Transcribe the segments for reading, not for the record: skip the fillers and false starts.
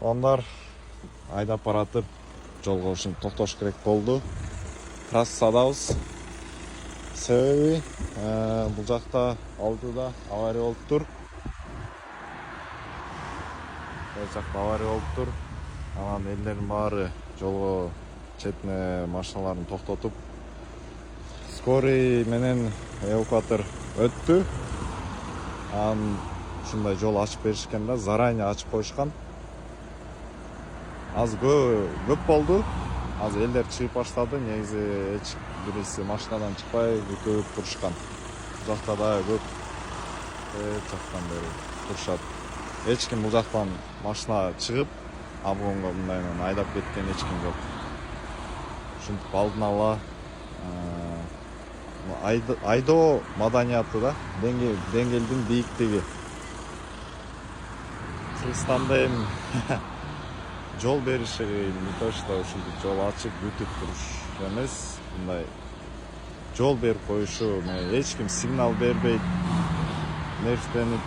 Onlar айдап баратып жолго ушинтип токтош керек болду. Трассадабыз. Себеби бул жакта алдыда авария болуп тур. Бул жакта авария болуп тур. Анан элдердин баары жолго четине машиналарын токтотуп, скорый менен эвакуатор өттү. Анан ушундай жол ачып беришкен да, заранее ачып коюшкан. Аз көп болду. Az элдер чыгып баштады. Негизи эч бириси машинадан чыкпай күтүп турушкан. Бул жакта да көп жактан бери турушат. Эч ким бул жактан машина чыгып, обгонго мындай айдап кеткен эч ким жок. Ушинтип алдын ала айдоо маданияты да, деңгээлдин бийиктиги. Кыргызстанда эми жол бериши не то что ушинтип жол ачып күтүп туруш эмес, мындай жол берип коюшу, эч ким сигнал бербейт, нервденип.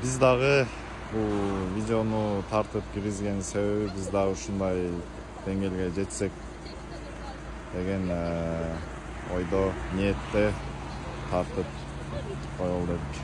Биз дагы бул видеону тартып киргизген себеби биз дагы ушундай деңгээлге жетсек деген ойдо, ниетте тартып коелу дедик.